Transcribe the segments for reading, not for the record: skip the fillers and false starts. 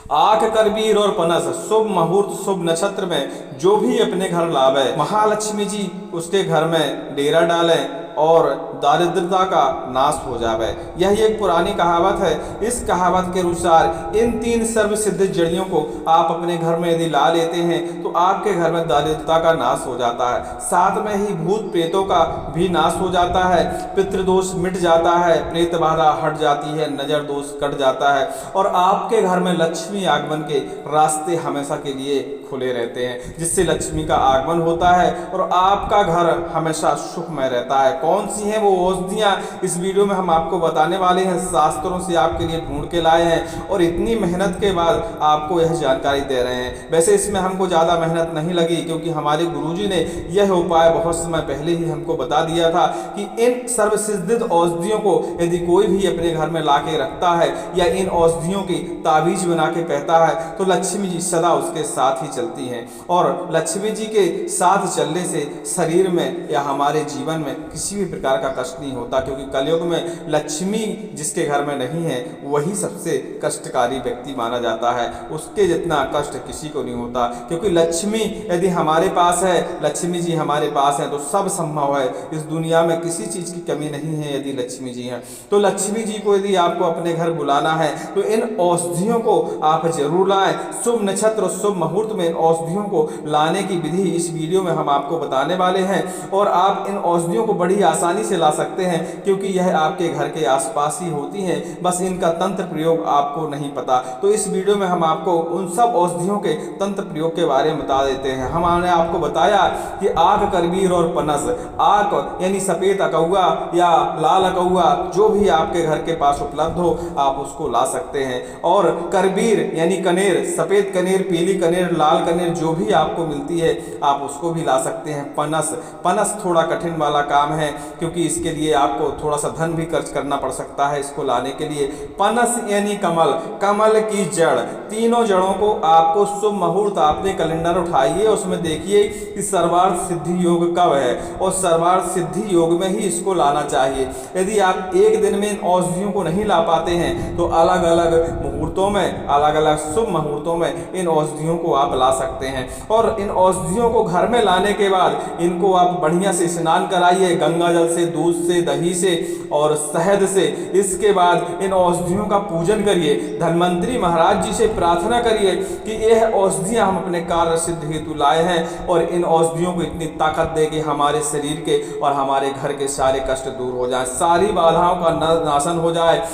आक करबीर और पनस, शुभ मुहूर्त शुभ नक्षत्र में जो भी अपने घर लावे, महालक्ष्मी जी उसके घर में डेरा डालें और दारिद्रता का नाश हो जावे। यह एक पुरानी कहावत है। इस कहावत के अनुसार इन 3 सर्व सिद्ध जड़ियों को आप अपने घर में यदि ला लेते हैं तो आपके घर में दारिद्रता का नाश हो जाता है। साथ में ही भूत प्रेतों का भी नाश हो जाता है, पितृदोष मिट जाता है, प्रेत बाधा हट जाती है, नजर दोष कट जाता है और आपके घर में लक्ष्मी आगमन के रास्ते हमेशा के लिए खुले रहते हैं, जिससे लक्ष्मी का आगमन होता है और आपका घर हमेशा सुखमय रहता है। कौन सी हैं वो औषधियाँ इस वीडियो में हम आपको बताने वाले हैं, शास्त्रों से आपके लिए ढूंढ के लाए हैं और इतनी मेहनत के बाद आपको यह जानकारी दे रहे हैं। वैसे इसमें हमको ज़्यादा मेहनत नहीं लगी, क्योंकि हमारे गुरुजी ने यह उपाय बहुत समय पहले ही हमको बता दिया था कि इन सर्वसिद्ध औषधियों को यदि कोई भी अपने घर में ला के रखता है या इन औषधियों की ताबीज बना के कहता है तो लक्ष्मी जी सदा उसके साथ ही चलती हैं और लक्ष्मी जी के साथ चलने से शरीर में या हमारे जीवन में किसी भी प्रकार का कष्ट नहीं होता, क्योंकि कलयुग में लक्ष्मी जिसके घर में नहीं है वही सबसे कष्टकारी व्यक्ति माना जाता है। उसके जितना कष्ट किसी को नहीं होता, क्योंकि लक्ष्मी यदि हमारे पास है, लक्ष्मी जी हमारे पास है तो सब संभव है। इस दुनिया में किसी चीज़ की कमी नहीं है यदि लक्ष्मी जी हैं। तो लक्ष्मी जी को यदि आपको अपने घर बुलाना है तो इन औषधियों को आप जरूर लाएं। शुभ नक्षत्र और शुभ मुहूर्त में इन औषधियों को लाने की विधि इस वीडियो में हम आपको बताने वाले हैं और आप इन औषधियों को बड़ी आसानी से ला सकते हैं, क्योंकि यह आपके घर के आसपास ही होती हैं, बस इनका तंत्र प्रयोग आपको नहीं पता। तो इस वीडियो में हम आपको उन सब औषधियों के तंत्र प्रयोग के बारे में बता देते हैं। हमने आपको बताया कि आक करबीर और पनस, आक यानी सफेद अकौआ या लाल अकौआ जो भी आपके घर के पास उपलब्ध हो आप उसको ला सकते हैं, और करबीर यानी कनेर, सफेद कनेर, पीली कनेर, लाल कनेर जो भी आपको मिलती है आप उसको भी ला सकते हैं। पनस, पनस थोड़ा कठिन वाला काम है, क्योंकि इसके लिए आपको थोड़ा सा धन भी खर्च करना पड़ सकता है इसको लाने के लिए। पनस यानी कमल, कमल की जड़, तीनों जड़ों को आपको शुभ मुहूर्त आपने कैलेंडर उठाइए, उसमें देखिए कि सर्वार्थ सिद्धि योग कब है और सर्वार्थ सिद्धि योग में ही इसको लाना चाहिए। यदि आप एक दिन में इन औषधियों को नहीं ला पाते हैं तो अलग अलग मुहूर्तों में, अलग अलग शुभ मुहूर्तों में इन औषधियों को आप ला सकते हैं। और इन औषधियों को घर में लाने के बाद इनको आप बढ़िया से स्नान कराइए, गंगा जल से, दूध से, दही से और शहद से। इसके बाद इन औषधियों का पूजन करिए, धन्वंतरी महाराज जी से प्रार्थना करिए कि यह औषधियाँ हम अपने कार्य सिद्ध हेतु लाए हैं और इन औषधियों को इतनी ताकत दे कि हमारे शरीर के और हमारे घर के सारे कष्ट दूर हो जाए, सारी बाधाओं का नाशन हो जाए।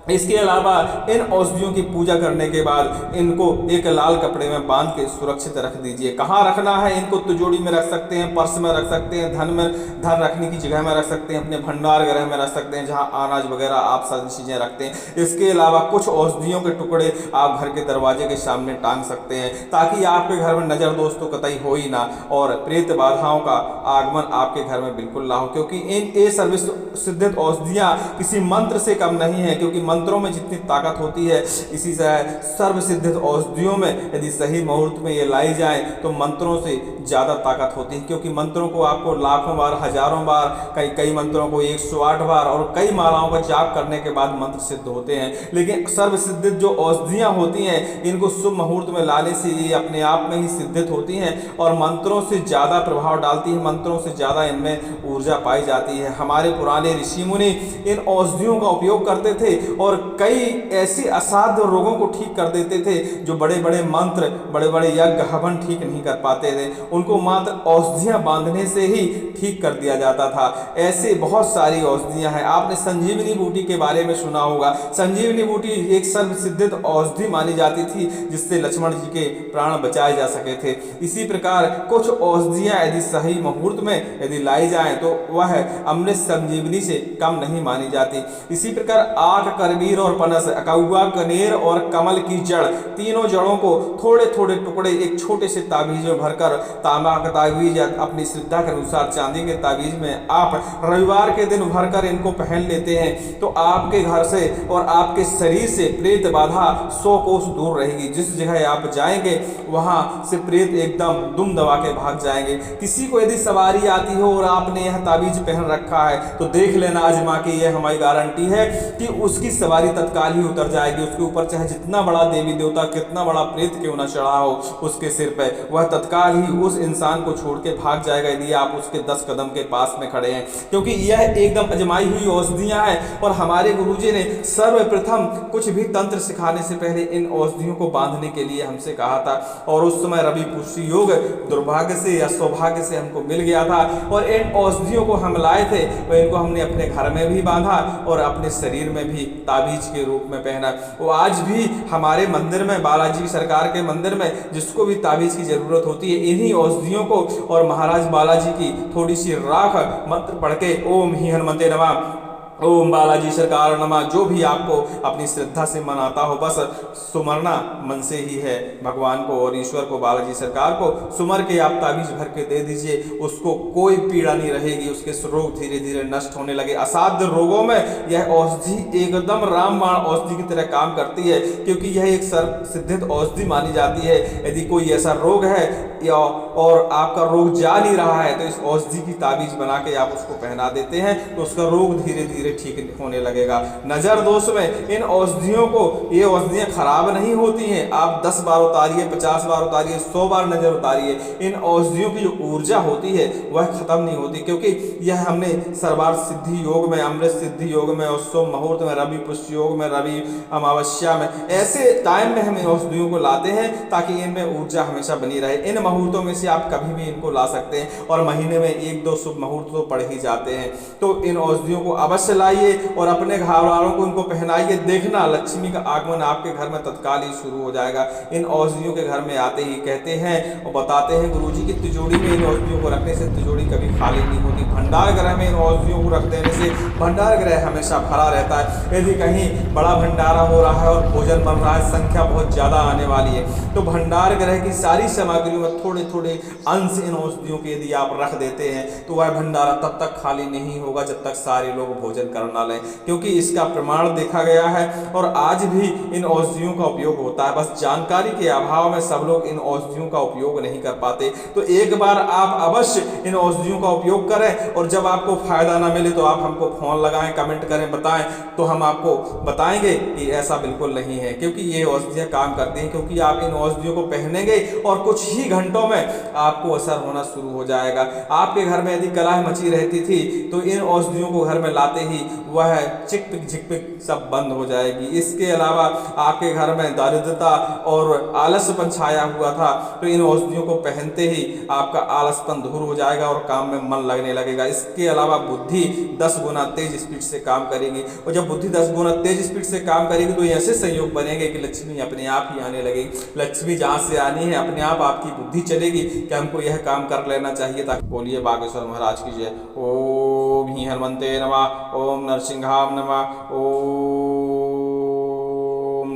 इसके अलावा इन औषधियों की पूजा करने के बाद इनको एक लाल कपड़े में बांध के सुरक्षित रख दीजिए। कहाँ रखना है इनको? तिजोरी में रख सकते हैं, पर्स में रख सकते हैं, धन रखने की जगह में रख सकते हैं, अपने भंडार गृह में रख सकते हैं जहाँ अनाज वगैरह आप सारी चीज़ें रखते हैं। इसके अलावा कुछ औषधियों के टुकड़े आप घर के दरवाजे के सामने टांग सकते हैं, ताकि आपके घर में नजर दोष तो कतई हो ही ना और प्रेत बाधाओं का आगमन आपके घर में बिल्कुल ना हो, क्योंकि इन ये सर्वसिद्ध औषधियाँ किसी मंत्र से कम नहीं है, क्योंकि मंत्रों में जितनी ताकत होती है इसी से सर्वसिद्ध औषधियों में यदि सही मुहूर्त में ये लाई जाए तो मंत्रों से ज़्यादा ताकत होती है, क्योंकि मंत्रों को आपको लाखों बार, हजारों बार, कई मंत्रों को 108 बार और कई मालाओं का जाप करने के बाद मंत्र सिद्ध होते हैं। लेकिन सर्वसिद्ध जो औषधियाँ होती हैं इनको शुभ मुहूर्त में लाने से ये अपने आप में ही सिद्धित होती हैं और मंत्रों से ज़्यादा प्रभाव डालती है, मंत्रों से ज़्यादा इनमें ऊर्जा पाई जाती है। हमारे पुराने ऋषि मुनि इन औषधियों का उपयोग करते थे और कई ऐसे असाध्य रोगों को ठीक कर देते थे जो बड़े बड़े मंत्र, बड़े बड़े यज्ञ हवन ठीक नहीं कर पाते थे, उनको मात्र औषधियाँ बांधने से ही ठीक कर दिया जाता था। ऐसे बहुत सारी औषधियाँ हैं। आपने संजीवनी बूटी के बारे में सुना होगा। संजीवनी बूटी एक सर्वसिद्ध औषधि मानी जाती थी जिससे लक्ष्मण जी के प्राण बचाए जा सके थे। इसी प्रकार कुछ औषधियाँ यदि सही मुहूर्त में यदि लाई जाएं तो वह अमृत संजीवनी से कम नहीं मानी जाती। इसी प्रकार आक, करबीर और पनस, अकौआ, कनेर और कमल की जड़, तीनों जड़ों को थोड़े थोड़े टुकड़े एक छोटे से ताबीज में भरकर, तांबा का ताबीज अपनी श्रद्धा के अनुसार चांदी के ताबीज में आप रविवार के दिन भरकर इनको पहन लेते हैं तो आपके घर से और आपके शरीर से प्रेत बाधा 100 कोस दूर रहेगी। जिस जगह आप जाएंगे वहां से प्रेत एकदम दुम दबा के भाग जाएंगे। किसी को यदि सवारी आती हो और आपने यह ताबीज पहन रखा है तो देख लेना आजमा के, ये हमारी गारंटी है कि उसकी सवारी तत्काल ही उतर जाएगी। उसके ऊपर चाहे जितना बड़ा देवी देवता, कितना बड़ा प्रेत क्यों न चढ़ा हो उसके सिर पे, वह तत्काल ही उस इंसान को छोड़ के भाग जाएगा यदि आप उसके 10 कदम के पास में खड़े हैं, क्योंकि यह एकदम अजमाई हुई औषधियां हैं। और हमारे गुरुजी ने सर्वप्रथम कुछ भी तंत्र सिखाने से पहले इन औषधियों को बांधने के लिए हमसे कहा था, और उस समय रवि पुष्य योग दुर्भाग्य से या सौभाग्य से हमको मिल गया था, और इन औषधियों को हम लाए थे, और इनको हमने अपने घर में भी बांधा और अपने शरीर में भी ताबीज के रूप में पहना। वो आज भी हमारे मंदिर में, बालाजी सरकार के मंदिर में, जिसको भी ताबीज की जरूरत होती है, इन्हीं औषधियों को और महाराज बालाजी की थोड़ी सी राख मंत्र पढ़ के ओम ही हनुमते नमः, ओम बालाजी सरकार नमः, जो भी आपको अपनी श्रद्धा से मन आता हो, बस सुमरना मन से ही है भगवान को और ईश्वर को, बालाजी सरकार को सुमर के आप ताबीज भर के दे दीजिए। उसको कोई पीड़ा नहीं रहेगी, उसके रोग धीरे धीरे नष्ट होने लगे। असाध्य रोगों में यह औषधि एकदम रामबाण औषधि की तरह काम करती है, क्योंकि यह एक सर्व सिद्धित औषधि मानी जाती है। यदि कोई ऐसा रोग है और आपका रोग जा नहीं रहा है, तो इस औषधि की ताबीज बना के आप उसको पहना देते हैं, तो उसका रोग धीरे धीरे ठीक होने लगेगा। नजर दोष में इन औषधियों को, ये औषधियां खराब नहीं होती हैं। आप 10 बार उतारिए, 50 बार उतारिए, 100 बार नजर उतारिए, इन औषधियों की जो ऊर्जा होती है वह खत्म नहीं होती, क्योंकि यह हमने सर्वार्थ सिद्धि योग में, अमृत सिद्धि योग में, और शुभ मुहूर्त में, रवि पुष्य योग में, रवि अमावस्या में, ऐसे टाइम में हम इन औषधियों को लाते हैं ताकि इनमें ऊर्जा हमेशा बनी रहे। इन मुहूर्तों में से आप कभी भी इनको ला सकते हैं, और महीने में 1-2 शुभ मुहूर्त तो पड़ ही जाते हैं। तो इन औषधियों को अवश्य लाइए और अपने घर वालों को इनको पहनाइए। देखना लक्ष्मी का आगमन आपके घर में तत्काल ही शुरू हो जाएगा। इन औषधियों के घर में आते ही कहते हैं और बताते हैं गुरुजी की तिजोरी में इन औषधियों को रखने से तिजोरी कभी खाली नहीं होती। भंडार गृह में इन औषधियों को रख देने से भंडार गृह हमेशा भरा रहता है। यदि कहीं बड़ा भंडारा हो रहा है और भोजन बन रहा है, संख्या बहुत ज्यादा आने वाली है, तो भंडार गृह की सारी सामग्रियों में थोड़े थोड़े अंश इन औषधियों के यदि आप रख देते हैं, तो वह भंडारा तब तक खाली नहीं होगा जब तक सारे लोग भोजन करना लें, क्योंकि इसका प्रमाण देखा गया है। और आज भी इन औषधियों का उपयोग होता है, बस जानकारी के अभाव में सब लोग इन औषधियों का उपयोग नहीं कर पाते। तो एक बार आप अवश्य इन औषधियों का उपयोग करें, और जब आपको फायदा ना मिले तो आप हमको फोन लगाएं, कमेंट करें, बताएं, तो हम आपको बताएंगे कि ऐसा बिल्कुल नहीं है, क्योंकि ये औषधियां काम करती हैं। क्योंकि आप इन औषधियों को पहनेंगे और कुछ ही घंटों में आपको असर होना शुरू हो जाएगा। आपके घर में यदि कलह मची रहती थी, तो इन औषधियों को घर में लाते ही वह चिकपिक झिकपिक सब बंद हो जाएगी। इसके अलावा आपके घर में दारिद्रता और आलसपन छाया हुआ था, तो इन औषधियों को पहनते ही आपका आलसपन दूर हो जाएगा और काम में मन लगने लगेगा। इसके अलावा बुद्धि 10 गुना तेज स्पीड से काम करेगी, और जब बुद्धि 10 गुना तेज स्पीड से काम करेगी तो ऐसे संयोग बनेंगे कि लक्ष्मी अपने आप ही आने लगेगी। लक्ष्मी जहाँ से आनी है अपने आप आपकी बुद्धि चलेगी कि हमको यह काम कर लेना चाहिए। ताकि बोलिए बागेश्वर महाराज की जय। ओम ही हनुमते नमः, ओम नरसिंहाय नमः, ओम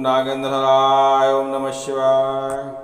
नागेंद्राय, ओम नमः शिवाय।